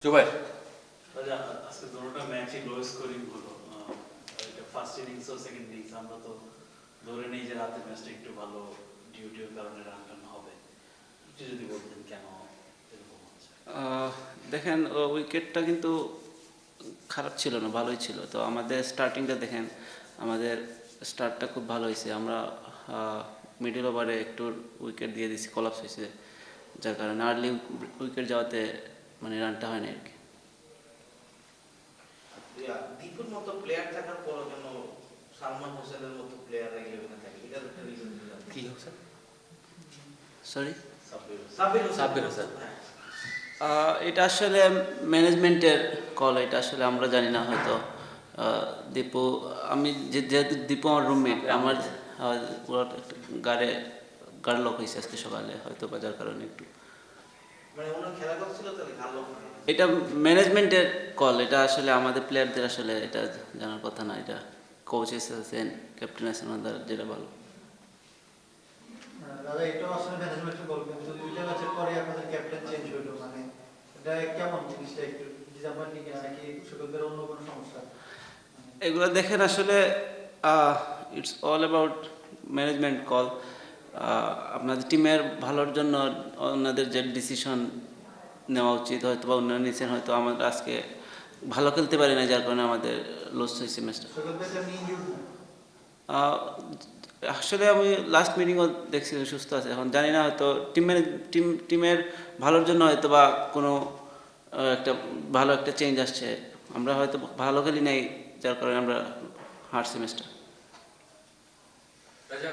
জুবাইর আজকে দুটোটা ম্যাচই low scoring হলো। এটা ফার্স্ট ইনিংস ও সেকেন্ড ইনিংস আমরা তো ধরে নেই যে রাতের ম্যাচটা একটু ভালো ডিউটির কারণে রান টান হবে। একটু যদি বলতেন কেন এরকম হচ্ছে। দেখেন উইকেটটা কিন্তু খারাপ ছিল না, ভালোই ছিল। তো আমাদের স্টার্টিংটা দেখেন, আমাদের স্টার্টটা খুব ভালো হয়েছে। আমরা মিডল ওভারে একটু উইকেট দিয়ে দিয়েছি, কলাপস হয়েছে, যার কারণে আর্লি উইকেট যাওয়াতে মানে রানটা হয় না আর কি। দীপুর মতো প্লেয়ার থাকার পরও কেন সালমান হোসেনের মতো প্লেয়াররা ইলেভেনে থাকে, এটার একটা রিজন কি হোসেন? সরি, সাব্বির হোসেন। এটা আসলে ম্যানেজমেন্টের কল। এটা আসলে আমরা জানি না, হয়তো দীপু, আমি যেহেতু দীপু আমার রুমমেট, আমার পুরো গাড়ি লক হয়েছে আজকে সকালে, হয়তো বাজার কারণে একটু। মানে ওনার খেলা করছিল তাহলে ভালো। এটা ম্যানেজমেন্টের কল, এটা আসলে আমাদের প্লেয়ারদের আসলে এটা জানার কথা না। এটা কোচেস আছেন, ক্যাপ্টেন আছেন, ওনাদের যেটা ভালো। দাদা এটাও আসলে ম্যানেজমেন্টের গল্প, কিন্তু দুইটা ম্যাচের পরে আপনাদের ক্যাপ্টেন চেঞ্জ হলো, মানে এটা কেমন জিনিসটা, একটু ডিসঅ্যাপয়েন্টিং নাকি সুযোগের অন্য কোনো সমস্যা? এগুলো দেখেন আসলে it's all about management call. আপনাদের টিমের ভালোর জন্য ওনাদের যে ডিসিশন নেওয়া উচিত, হয়তো বা উন্নয়ন নিচ্ছেন, হয়তো আমাদের আজকে ভালো খেলতে পারি না, যার কারণে আমাদের লস হয়েছে ম্যাচটা। আসলে আমি লাস্ট মিটিংও দেখছি সুস্থ আছে, এখন জানি না, হয়তো টিমের ভালোর জন্য হয়তো বা কোনো একটা ভালো একটা চেঞ্জ আসছে। আমরা হয়তো ভালো খেলি নাই, যার কারণে আমরা হারছি ম্যাচটা। রাজা,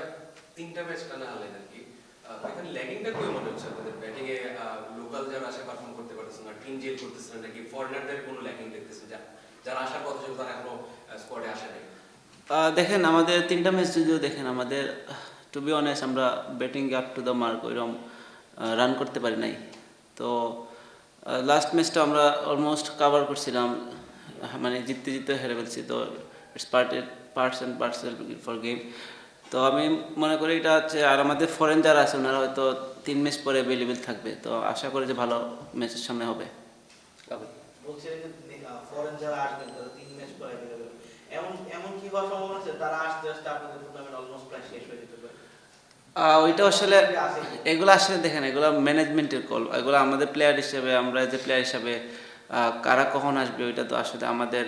তিনটা ম্যাচ টানা হারলেন আর কি। এখানে ল্যাগিংটা কই মনে হচ্ছে আপনাদের ব্যাটিং এ? লোকাল যারা আসে পারফর্ম করতে পারতেছেন না, টিম জেল করতেছেন নাকি ফরেনারদের কোনো ল্যাগিং দেখতেছেন? যারা আসার কথা ছিল তারা এখনো স্কোয়াডে আসে নাই। দেখেন আমাদের তিনটা ম্যাচ যদিও দেখেন, আমাদের টু বি অনেস্ট আমরা batting up to the mark ওইরকম রান করতে পারি নাই। তো লাস্ট ম্যাচটা আমরা অলমোস্ট কাভার করছিলাম, মানে জিততে জিততে হেরে ফেলছি। তো it's parts and parcel for game. তো আমি মনে করি এটা হচ্ছে, আর আমাদের ফরেন যারা আছে ওনারা হয়তো 3 ম্যাচ পরে অ্যাভেলেবেল থাকবে, তো আশা করি যে ভালো ম্যাচের সামনে হবে। বলছিলেন যে ফরেন যারা আসবেন তারা 3 ম্যাচ পরে অ্যাভেলেবল, এমন কি হওয়ার সম্ভাবনা আছে তারা আসতে আসতে আপনাদের টুর্নামেন্ট অলমোস্ট প্রায় শেষ হয়ে যেতে পারে? ওইটা আসলে এগুলো আসলে দেখেন, এগুলো ম্যানেজমেন্টের কল। এগুলো আমাদের প্লেয়ার হিসেবে, আমরা যে প্লেয়ার হিসেবে কারা কখন আসবে ওইটা তো আসলে আমাদের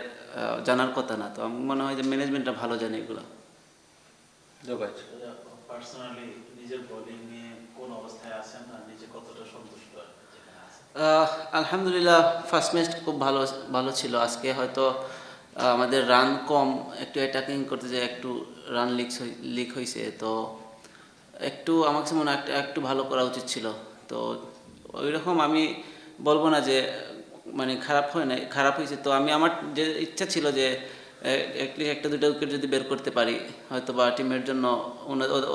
জানার কথা না। তো আমার মনে হয় যে ম্যানেজমেন্টটা ভালো জানে এগুলো। জুবাইর, পার্সোনালি নিজের বোলিং নিয়ে কোন অবস্থায় আছেন আর নিজে কতটা সন্তুষ্ট যেখানে আছেন? আলহামদুলিল্লাহ, ফার্স্ট ম্যাচ খুব ভালো ভালো ছিল। আজকে হয়তো আমাদের রান কম, একটু অ্যাটাকিং করতে যে একটু রান লিক হয়েছে। তো একটু আমার কাছে মনে হয় একটু ভালো করা উচিত ছিল। তো ওই রকম আমি বলবো না যে মানে খারাপ হয় না, খারাপ হয়েছে। তো আমি, আমার যে ইচ্ছা ছিল যে অ্যাটলিস্ট একটা দুটো উইকেট যদি বের করতে পারি, হয়তো বা টিমের জন্য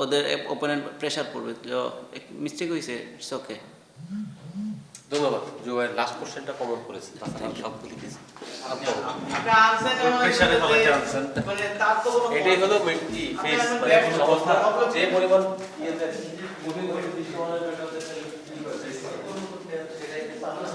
ওদের ওপোনেন্ট প্রেশার পড়বে। তো মিস্টেক হয়েছে, ইটস ওকে। ধন্যবাদ। জুবাইর লাস্ট কোশ্চেনটা কমন করেছেন, তাছাড়া সব কিছু দিয়েছেন। আপনি আনসার প্রেসারে ফলাতে আনসার, মানে তার তো কোনো এটাই হলো ফেস, মানে সমস্যা যে পরিমাণ ইয়েতে